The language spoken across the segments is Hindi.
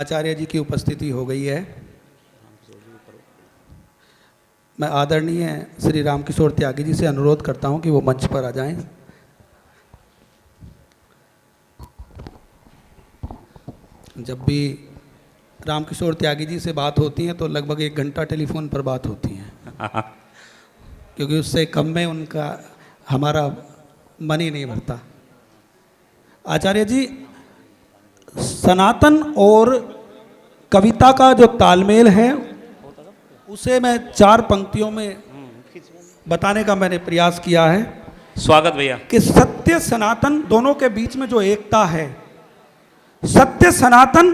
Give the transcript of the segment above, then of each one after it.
आचार्य जी की उपस्थिति हो गई है। मैं आदरणीय श्री रामकिशोर त्यागी जी से अनुरोध करता हूं कि वो मंच पर आ जाएं। जब भी रामकिशोर त्यागी जी से बात होती है तो लगभग 1 घंटा टेलीफोन पर बात होती है क्योंकि उससे कम में उनका हमारा मन ही नहीं भरता। आचार्य जी, सनातन और कविता का जो तालमेल है उसे मैं 4 पंक्तियों में बताने का मैंने प्रयास किया है। स्वागत भैया। कि सत्य सनातन दोनों के बीच में जो एकता है, सत्य सनातन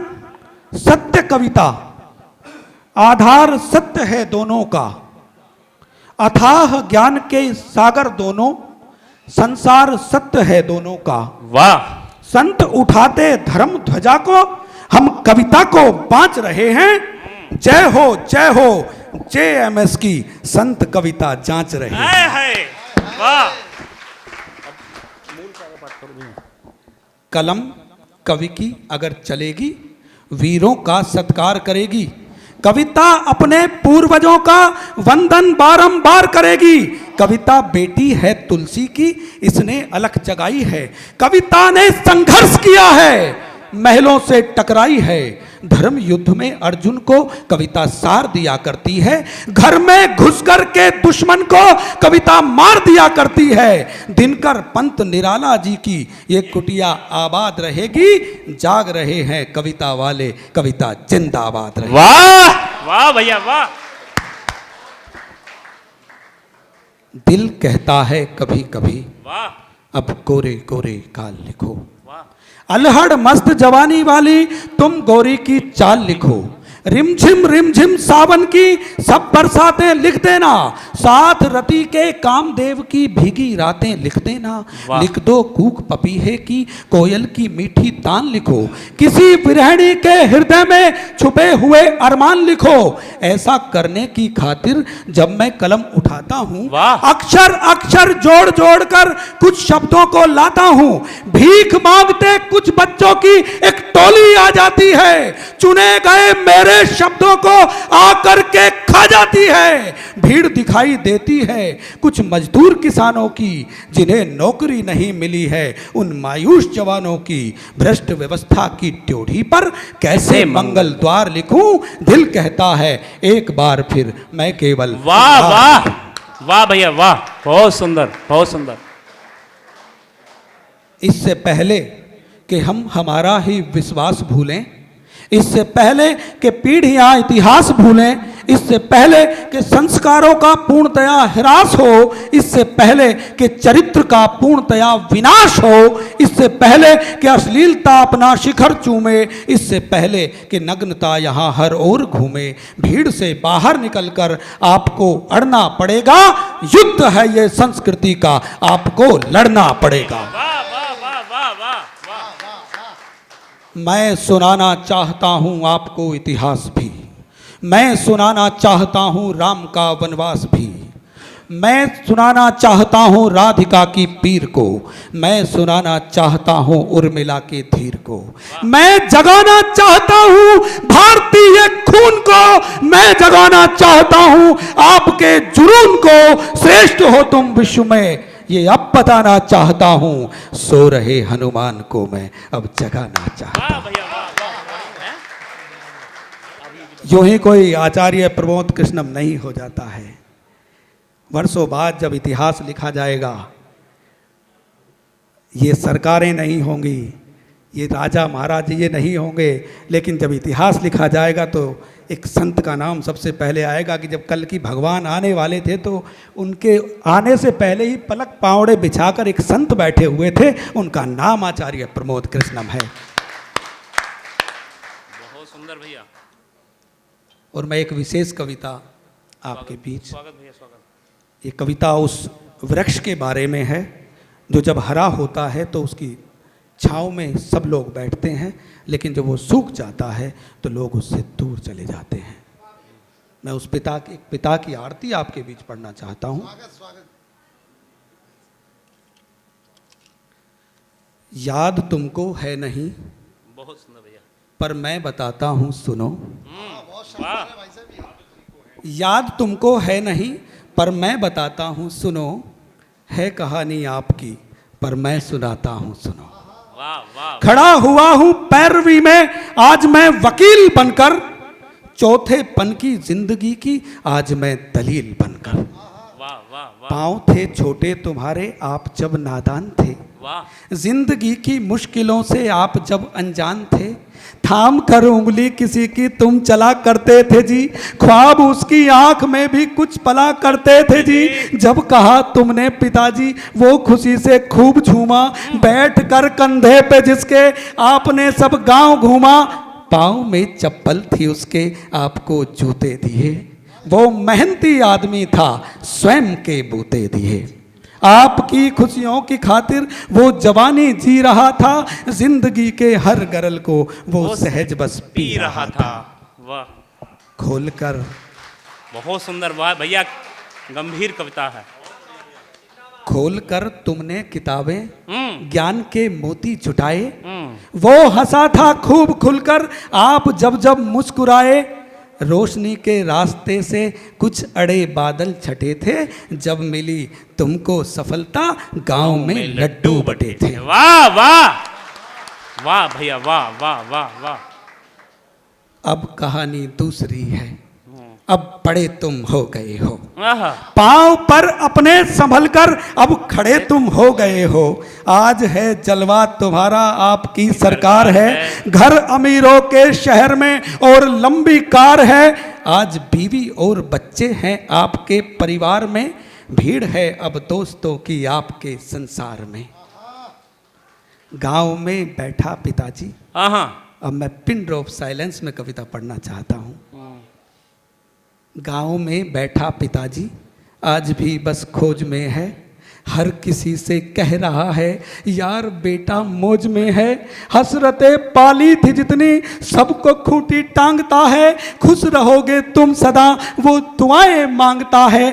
सत्य कविता, आधार सत्य है दोनों का, अथाह ज्ञान के सागर दोनों, संसार सत्य है दोनों का। वाह। संत उठाते धर्म ध्वजा को, हम कविता को बांच रहे हैं। जय हो JMS की संत कविता जांच रहे हैं। वाह। कलम कवि की अगर चलेगी, वीरों का सत्कार करेगी। कविता अपने पूर्वजों का वंदन बारंबार करेगी। कविता बेटी है तुलसी की, इसने अलख जगाई है। कविता ने संघर्ष किया है, महलों से टकराई है। धर्म युद्ध में अर्जुन को कविता सार दिया करती है। घर में घुसकर के दुश्मन को कविता मार दिया करती है। दिनकर पंत निराला जी की ये कुटिया आबाद रहेगी। जाग रहे हैं कविता वाले, कविता जिंदाबाद रहे। वाह वाह भैया वाह। दिल कहता है कभी कभी, वाह। अब कोरे कोरे काल लिखो। वाह। अलहड़ मस्त जवानी वाली तुम गोरी की चाल लिखो। रिमझिम सावन की सब बरसातें लिख देना। साथ रति के कामदेव की भीगी रातें लिख देना। लिख दो कूक पपीहे की, कोयल की मीठी तान लिखो। किसी विरहणी के हृदय में छुपे हुए अरमान लिखो। ऐसा करने की खातिर जब मैं कलम उठाता हूँ, अक्षर अक्षर जोड़ जोड़ कर कुछ शब्दों को लाता हूँ। भीख मांगते कुछ बच्चों की एक टोली आ जाती है। चुने गए मेरे शब्दों को आकर के खा जाती है। भीड़ दिखाई देती है कुछ मजदूर किसानों की, जिन्हें नौकरी नहीं मिली है। उन मायूस जवानों की भ्रष्ट व्यवस्था की ड्योढ़ी पर कैसे मंगल द्वार लिखूं। दिल कहता है एक बार फिर मैं केवल। वाह वाह वाह भैया वाह, बहुत सुंदर बहुत सुंदर। इससे पहले कि हम हमारा ही विश्वास भूलें, इससे पहले कि पीढ़ियां इतिहास भूलें, इससे पहले कि संस्कारों का पूर्णतया ह्रास हो, इससे पहले कि चरित्र का पूर्णतया विनाश हो, इससे पहले कि अश्लीलता अपना शिखर चूमे, इससे पहले कि नग्नता यहाँ हर ओर घूमे, भीड़ से बाहर निकलकर आपको अड़ना पड़ेगा। युद्ध है ये संस्कृति का, आपको लड़ना पड़ेगा। मैं सुनाना चाहता हूं आपको इतिहास भी, मैं सुनाना चाहता हूं राम का वनवास भी, मैं सुनाना चाहता हूं राधिका की पीर को, मैं सुनाना चाहता हूं उर्मिला के धीर को, मैं जगाना चाहता हूं भारतीय खून को, मैं जगाना चाहता हूं आपके जुनून को। श्रेष्ठ हो तुम विश्व में ये अब बताना चाहता हूं, सो रहे हनुमान को मैं अब जगाना चाहता हूं। यूं ही कोई आचार्य प्रमोद कृष्णम नहीं हो जाता है। वर्षों बाद जब इतिहास लिखा जाएगा, ये सरकारें नहीं होंगी, ये राजा महाराज ये नहीं होंगे, लेकिन जब इतिहास लिखा जाएगा तो एक संत का नाम सबसे पहले आएगा। कि जब कल की भगवान आने वाले थे तो उनके आने से पहले ही पलक पावड़े बिछाकर एक संत बैठे हुए थे, उनका नाम आचार्य प्रमोद कृष्णम है। बहुत सुंदर भैया। और मैं एक विशेष कविता आपके बीच, स्वागत भैया स्वागत। ये कविता उस वृक्ष के बारे में है जो जब हरा होता है तो उसकी छाँव में सब लोग बैठते हैं, लेकिन जब वो सूख जाता है तो लोग उससे दूर चले जाते हैं। मैं उस पिता की आरती आपके बीच पढ़ना चाहता हूं। याद तुमको है नहीं, बहुत सुंदर भैया। पर मैं बताता हूँ सुनो। वाह याद तुमको है नहीं पर मैं बताता हूँ सुनो, है कहानी आपकी पर मैं सुनाता हूँ सुनो। वाह वाह खड़ा हुआ हूँ पैरवी में आज मैं वकील बनकर, चौथे पन की जिंदगी की आज मैं दलील बनकर। वाह वाह वाह पाँव थे छोटे तुम्हारे आप जब नादान थे, वाह जिंदगी की मुश्किलों से आप जब अनजान थे, थाम कर उंगली किसी की तुम चला करते थे जी, ख्वाब उसकी आंख में भी कुछ पला करते थे जी। जब कहा तुमने पिताजी वो खुशी से खूब झूमा, बैठ कर कंधे पे जिसके आपने सब गांव घूमा, पाँव में चप्पल थी उसके आपको जूते दिए, वो मेहनती आदमी था स्वयं के बूते दिए। आपकी खुशियों की खातिर वो जवानी जी रहा था, जिंदगी के हर गरल को वो सहज बस पी रहा था। वाह खोलकर बहुत सुंदर। वाह भैया गंभीर कविता है। खोलकर तुमने किताबें ज्ञान के मोती जुटाए, हम्म वो हंसा था खूब खुलकर आप जब जब मुस्कुराए, रोशनी के रास्ते से कुछ अड़े बादल छटे थे, जब मिली तुमको सफलता गांव में लड्डू बटे थे। वाह वाह वाह भैया वाह वाह वाह वाह। अब कहानी दूसरी है, अब बड़े तुम हो गए हो, आहा, पांव पर अपने संभल कर अब खड़े तुम हो गए हो। आज है जलवा तुम्हारा आपकी सरकार है, घर अमीरों के शहर में और लंबी कार है, आज बीवी और बच्चे हैं आपके परिवार में, भीड़ है अब दोस्तों की आपके संसार में। गांव में बैठा पिताजी, आहा, अब मैं पिन ड्रॉप साइलेंस में कविता पढ़ना चाहता हूँ। गांव में बैठा पिताजी आज भी बस खोज में है, हर किसी से कह रहा है यार बेटा मौज में है, हसरतें पाली थी जितनी सबको खूंटी टांगता है, खुश रहोगे तुम सदा वो दुआएं मांगता है।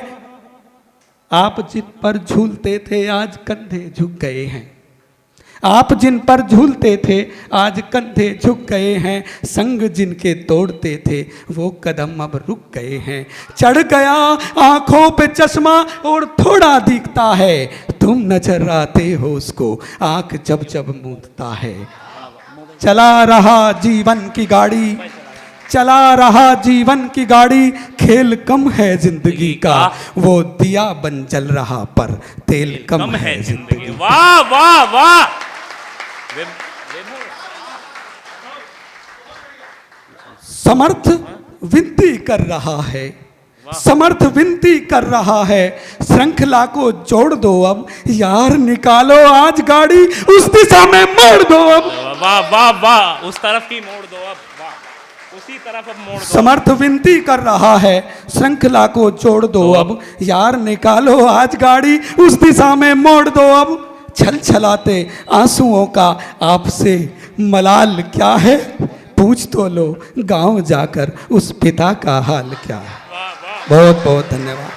आप जिन पर झूलते थे आज कंधे झुक गए हैं, आप जिन पर झूलते थे आज कंधे झुक गए हैं, संग जिनके तोड़ते थे वो कदम अब रुक गए हैं। चढ़ गया आंखों पे चश्मा और थोड़ा दिखता है, तुम नजर आते हो उसको आंख जब जब मूंदता है। चला रहा जीवन की गाड़ी, चला रहा जीवन की गाड़ी, खेल कम है जिंदगी का, वो दिया बन जल रहा पर तेल कम है जिंदगी। वाह वाह वाह। समर्थ विनती कर रहा है, समर्थ विनती कर रहा है, श्रृंखला को जोड़ दो अब यार, निकालो आज गाड़ी उस दिशा में मोड़ दो अब। वाह वाह वाह, उस तरफ की मोड़ दो अब, वाह उसी तरफ अब मोड़ दो। समर्थ विनती कर रहा है, श्रृंखला को जोड़ दो अब यार, निकालो आज गाड़ी उस दिशा में मोड़ दो अब। छल छलाते आंसुओं का आपसे मलाल क्या है, पूछ तो लो गांव जाकर उस पिता का हाल क्या है। बहुत बहुत धन्यवाद।